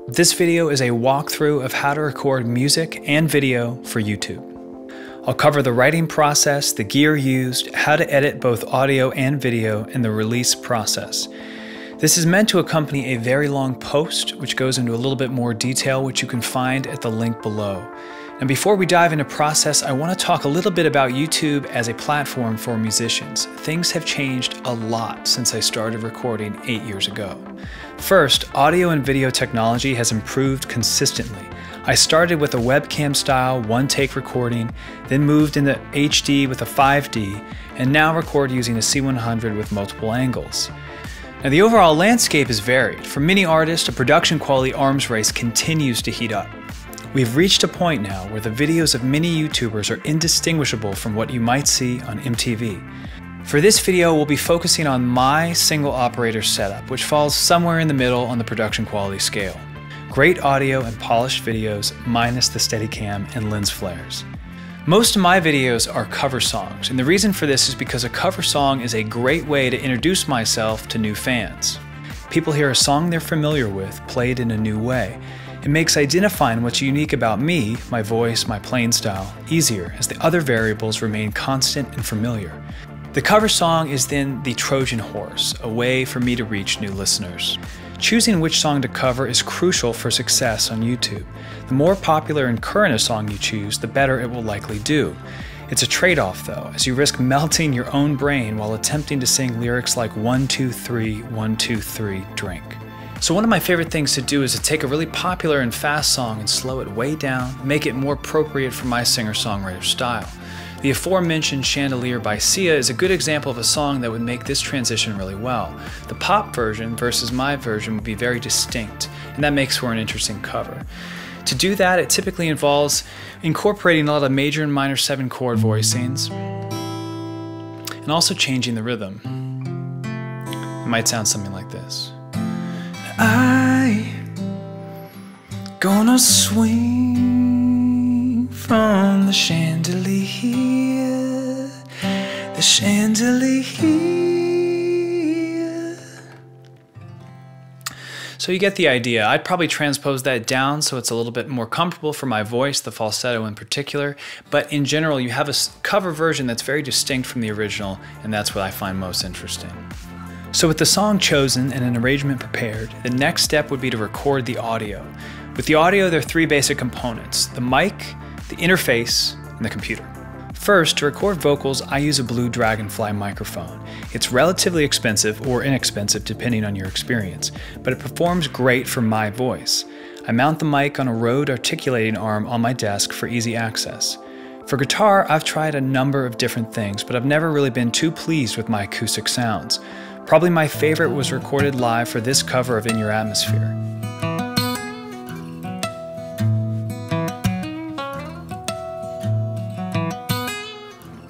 This video is a walkthrough of how to record music and video for YouTube. I'll cover the writing process, the gear used, how to edit both audio and video, and the release process. This is meant to accompany a very long post, which goes into a little bit more detail, which you can find at the link below. And before we dive into process, I want to talk a little bit about YouTube as a platform for musicians. Things have changed a lot since I started recording 8 years ago. First, audio and video technology has improved consistently. I started with a webcam style one-take recording, then moved into HD with a 5D, and now record using a C100 with multiple angles. Now, the overall landscape is varied. For many artists, a production quality arms race continues to heat up. We've reached a point now where the videos of many YouTubers are indistinguishable from what you might see on MTV. For this video, we'll be focusing on my single operator setup, which falls somewhere in the middle on the production quality scale. Great audio and polished videos, minus the Steadicam and lens flares. Most of my videos are cover songs, and the reason for this is because a cover song is a great way to introduce myself to new fans. People hear a song they're familiar with played in a new way. It makes identifying what's unique about me, my voice, my playing style, easier as the other variables remain constant and familiar. The cover song is then the Trojan horse, a way for me to reach new listeners. Choosing which song to cover is crucial for success on YouTube. The more popular and current a song you choose, the better it will likely do. It's a trade-off though, as you risk melting your own brain while attempting to sing lyrics like 1, 2, 3, 1, 2, 3, drink. So one of my favorite things to do is to take a really popular and fast song and slow it way down, make it more appropriate for my singer-songwriter style. The aforementioned Chandelier by Sia is a good example of a song that would make this transition really well. The pop version versus my version would be very distinct, and that makes for an interesting cover. To do that, it typically involves incorporating a lot of major and minor 7-chord voicings, and also changing the rhythm. It might sound something like this. I gonna swing from the chandelier, the chandelier. So you get the idea. I'd probably transpose that down so it's a little bit more comfortable for my voice, the falsetto in particular, but in general you have a cover version that's very distinct from the original, and that's what I find most interesting. So with the song chosen and an arrangement prepared, the next step would be to record the audio. With the audio, there are 3 basic components: the mic, the interface, and the computer. First, to record vocals, I use a Blue Dragonfly microphone. It's relatively expensive or inexpensive depending on your experience, but it performs great for my voice. I mount the mic on a Rode articulating arm on my desk for easy access. For guitar, I've tried a number of different things, but I've never really been too pleased with my acoustic sounds. Probably my favorite was recorded live for this cover of In Your Atmosphere.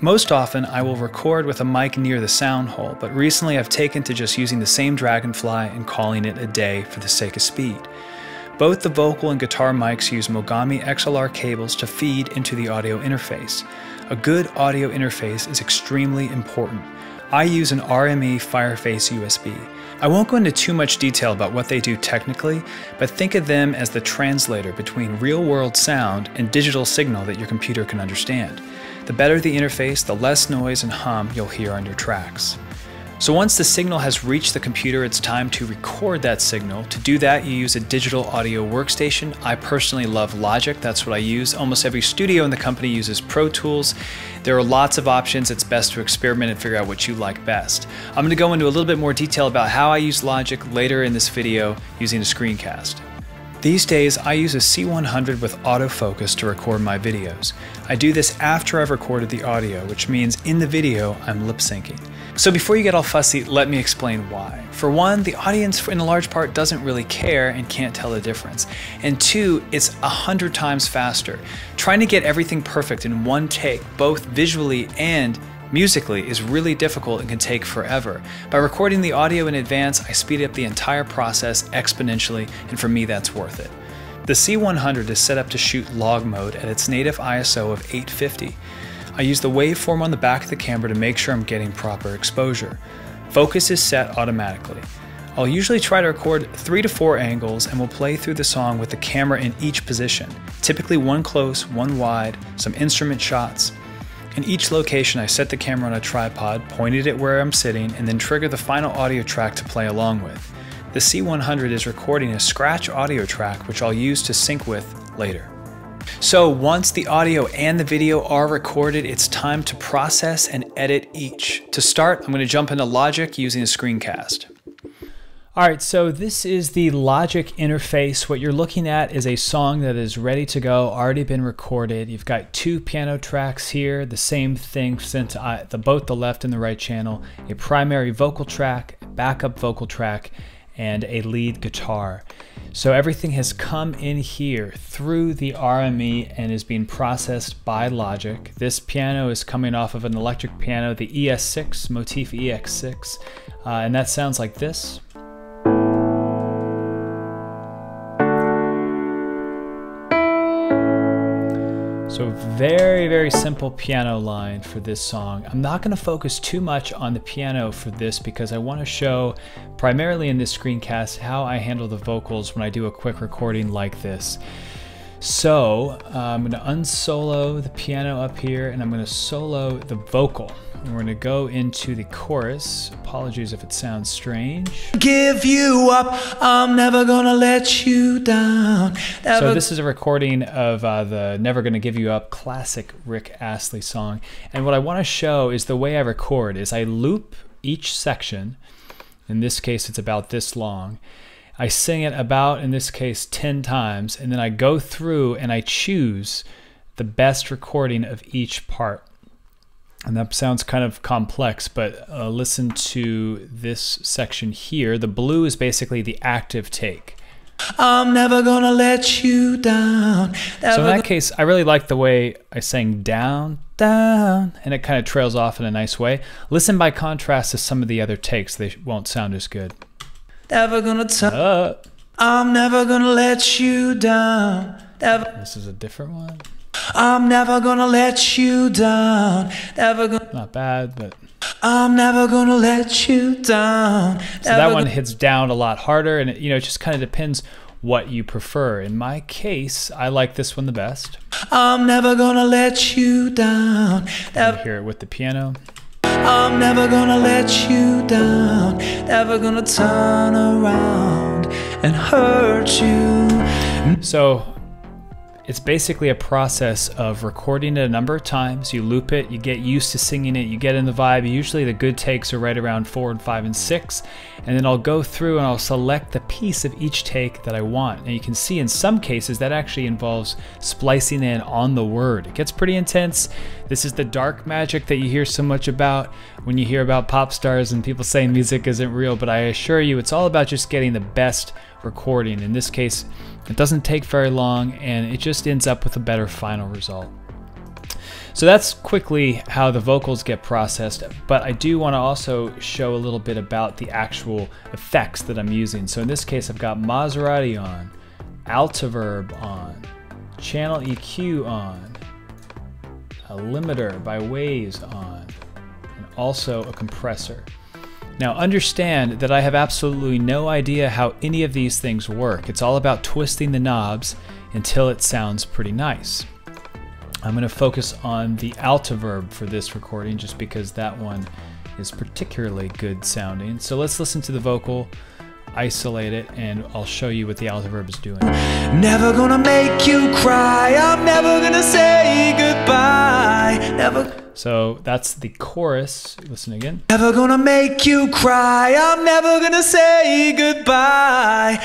Most often, I will record with a mic near the sound hole, but recently I've taken to just using the same Dragonfly and calling it a day for the sake of speed. Both the vocal and guitar mics use Mogami XLR cables to feed into the audio interface. A good audio interface is extremely important. I use an RME Fireface USB. I won't go into too much detail about what they do technically, but think of them as the translator between real-world sound and digital signal that your computer can understand. The better the interface, the less noise and hum you'll hear on your tracks. So once the signal has reached the computer, it's time to record that signal. To do that, you use a digital audio workstation. I personally love Logic. That's what I use. Almost every studio in the company uses Pro Tools. There are lots of options. It's best to experiment and figure out what you like best. I'm going to go into a little bit more detail about how I use Logic later in this video using a screencast. These days, I use a C100 with autofocus to record my videos. I do this after I've recorded the audio, which means in the video, I'm lip syncing. So before you get all fussy, let me explain why. For one, the audience in a large part doesn't really care and can't tell the difference. And 2, it's 100 times faster. Trying to get everything perfect in one take, both visually and musically, is really difficult and can take forever. By recording the audio in advance, I speed up the entire process exponentially, and for me that's worth it. The C100 is set up to shoot log mode at its native ISO of 850. I use the waveform on the back of the camera to make sure I'm getting proper exposure. Focus is set automatically. I'll usually try to record 3 to 4 angles and will play through the song with the camera in each position, typically one close, one wide, some instrument shots. In each location I set the camera on a tripod, pointed it where I'm sitting, and then trigger the final audio track to play along with. The C100 is recording a scratch audio track which I'll use to sync with later. So once the audio and the video are recorded, it's time to process and edit each. To start, I'm going to jump into Logic using a screencast. Alright, so this is the Logic interface. What you're looking at is a song that is ready to go, already been recorded. You've got 2 piano tracks here, the same thing sent to both the left and the right channel, a primary vocal track, a backup vocal track, and a lead guitar. So everything has come in here through the RME and is being processed by Logic. This piano is coming off of an electric piano, the ES6, Motif EX6, and that sounds like this. So very, very simple piano line for this song. I'm not going to focus too much on the piano for this because I want to show primarily in this screencast how I handle the vocals when I do a quick recording like this. So I'm going to unsolo the piano up here and I'm going to solo the vocal. And we're going to go into the chorus. Apologies if it sounds strange. Give you up, I'm never gonna let you down. So this is a recording of the Never Gonna Give You Up classic Rick Astley song. And what I want to show is the way I record is I loop each section. In this case, it's about this long. I sing it about, in this case, 10 times, and then I go through and I choose the best recording of each part. And that sounds kind of complex, but listen to this section here. The blue is basically the active take. I'm never gonna let you down. So in that case, I really like the way I sang down, down, and it kind of trails off in a nice way. Listen by contrast to some of the other takes. They won't sound as good. Never gonna I'm never gonna let you down. This is a different one. I'm never gonna let you down. Not bad, but I'm never gonna let you down. So that one hits down a lot harder, and it just kind of depends what you prefer. In my case, I like this one the best. I'm never gonna let you down. You hear it with the piano. I'm never gonna let you down. Never gonna turn around and hurt you. So it's basically a process of recording it a number of times. You loop it, you get used to singing it, you get in the vibe. Usually the good takes are right around 4 and 5 and 6. And then I'll go through and I'll select the piece of each take that I want. And you can see in some cases that actually involves splicing in on the word. It gets pretty intense. This is the dark magic that you hear so much about when you hear about pop stars and people saying music isn't real. But I assure you, it's all about just getting the best recording. In this case, it doesn't take very long and it just ends up with a better final result. So that's quickly how the vocals get processed, but I do want to also show a little bit about the actual effects that I'm using. So in this case, I've got Maserati on, Altiverb on, Channel EQ on, a limiter by Waves on, and also a compressor. Now understand that I have absolutely no idea how any of these things work. It's all about twisting the knobs until it sounds pretty nice. I'm going to focus on the Altiverb for this recording just because that one is particularly good sounding. So let's listen to the vocal, isolate it, and I'll show you what the Altiverb is doing. Never gonna make you cry, I'm never gonna say goodbye. So that's the chorus. Listen again. Never gonna make you cry, I'm never gonna say goodbye.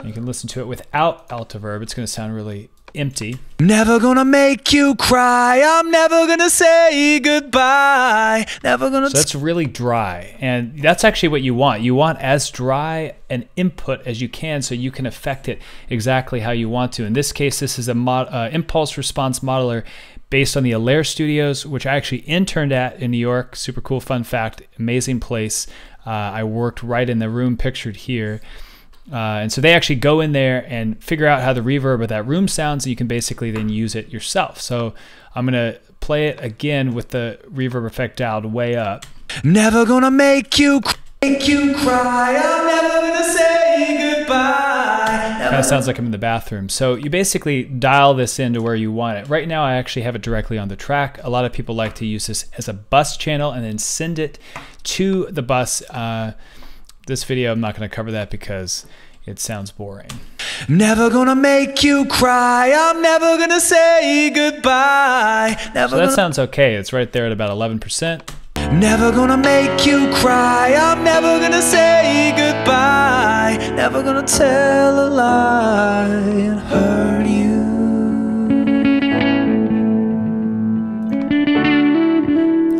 You can listen to it without Altiverb. It's gonna sound really empty. Never gonna make you cry, I'm never gonna say goodbye. So that's really dry, and that's actually what you want. You want as dry an input as you can so you can affect it exactly how you want to. In this case, this is a impulse response modeler based on the Allaire Studios, which I actually interned at in New York. Super cool fun fact, amazing place. I worked right in the room pictured here. And so they actually go in there and figure out how the reverb of that room sounds, and you can basically then use it yourself. So I'm gonna play it again with the reverb effect dialed way up. Never gonna make you Make you cry, I'm never gonna say goodbye. Kind of sounds like I'm in the bathroom. So you basically dial this into where you want it. Right now I actually have it directly on the track. A lot of people like to use this as a bus channel and then send it to the bus. This video, I'm not going to cover that because it sounds boring. Never gonna make you cry, I'm never gonna say goodbye. So that sounds okay. It's right there at about 11%. Never gonna make you cry, I'm never gonna say goodbye. Never gonna tell a lie and hurt you.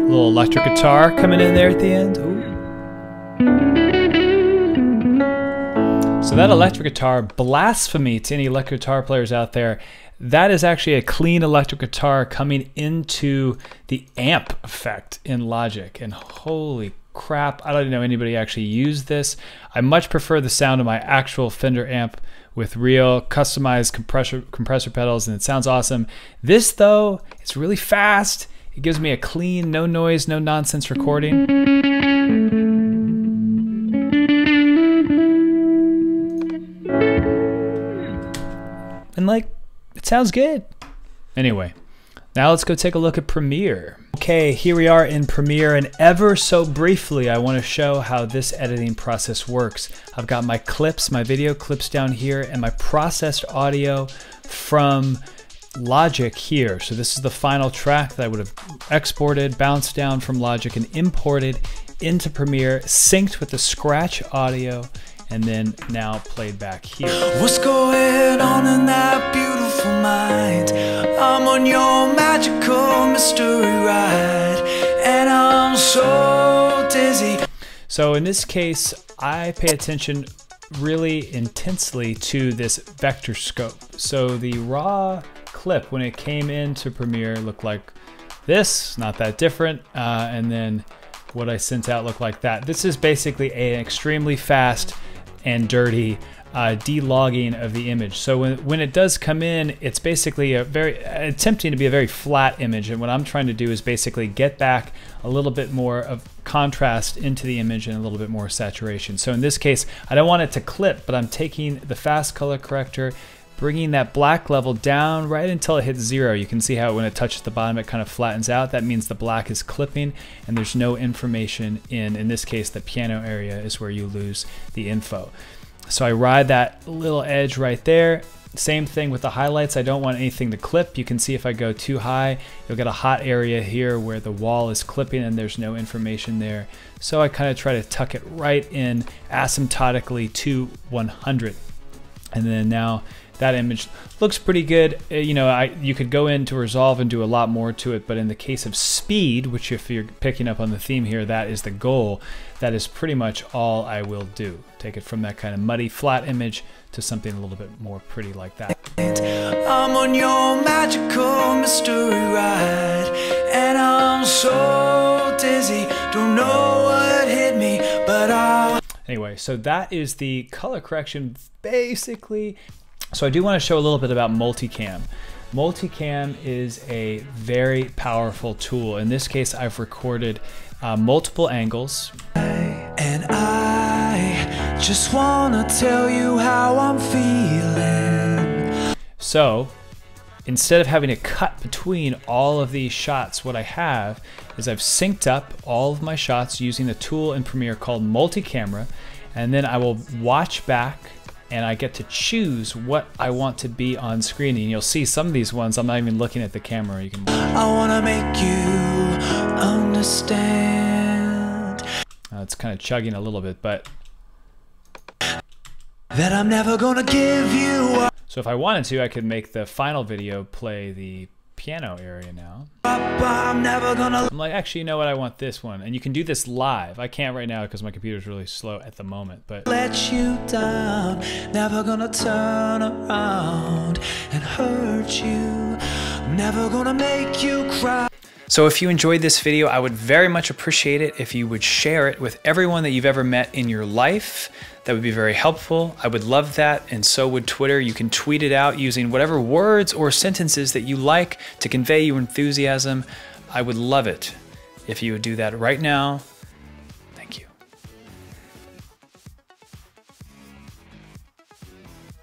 A little electric guitar coming in there at the end. Ooh. So that electric guitar, blasphemy to any electric guitar players out there, that is actually a clean electric guitar coming into the amp effect in Logic. And holy crap, I don't even know anybody actually used this. I much prefer the sound of my actual Fender amp with real customized compressor pedals, and it sounds awesome. This though, it's really fast. It gives me a clean, no noise, no nonsense recording. And like, it sounds good. Anyway, now let's go take a look at Premiere. Okay, here we are in Premiere, and ever so briefly, I want to show how this editing process works. I've got my clips, my video clips down here, and my processed audio from Logic here. So this is the final track that I would have exported, bounced down from Logic, and imported into Premiere, synced with the scratch audio, and then now played back here. What's going on in that beautiful mind? I'm on your magical mystery ride, and I'm so dizzy. So in this case, I pay attention really intensely to this vector scope. So the raw clip when it came into Premiere looked like this, not that different, and then what I sent out looked like that. This is basically an extremely fast and dirty de-logging of the image. So when it does come in, it's basically attempting to be a very flat image, and what I'm trying to do is basically get back a little bit more of contrast into the image and a little bit more saturation. So in this case, I don't want it to clip, but I'm taking the fast color corrector, bringing that black level down right until it hits 0. You can see how when it touches the bottom, it kind of flattens out. That means the black is clipping and there's no information in this case, the piano area is where you lose the info. So I ride that little edge right there. Same thing with the highlights. I don't want anything to clip. You can see if I go too high, you'll get a hot area here where the wall is clipping and there's no information there. So I kind of try to tuck it right in asymptotically to 100. And then now that image looks pretty good. You know, you could go into Resolve and do a lot more to it, but in the case of speed, which if you're picking up on the theme here, that is the goal. That is pretty much all I will do. Take it from that kind of muddy, flat image to something a little bit more pretty like that. I'm on your magical mystery ride, and I'm so dizzy, don't know what hit me, but Anyway, so that is the color correction basically. So I do want to show a little bit about multicam. Multicam is a very powerful tool. In this case, I've recorded multiple angles. And I just want to tell you how I'm feeling. So instead of having to cut between all of these shots, what I have is I've synced up all of my shots using a tool in Premiere called Multi-Camera, and then I will watch back and I get to choose what I want to be on screen. And you'll see some of these ones, I'm not even looking at the camera. You can. I want to make you understand. It's kind of chugging a little bit, but that I'm never gonna give you up. So if I wanted to, I could make the final video play the piano area now. I'm never gonna. I'm like, actually, you know what? I want this one. And you can do this live. I can't right now because my computer's really slow at the moment, but Let you down, never gonna turn around and hurt you. I'm never gonna make you cry. So if you enjoyed this video, I would very much appreciate it if you would share it with everyone that you've ever met in your life. That would be very helpful. I would love that, and so would Twitter. You can tweet it out using whatever words or sentences that you like to convey your enthusiasm. I would love it if you would do that right now.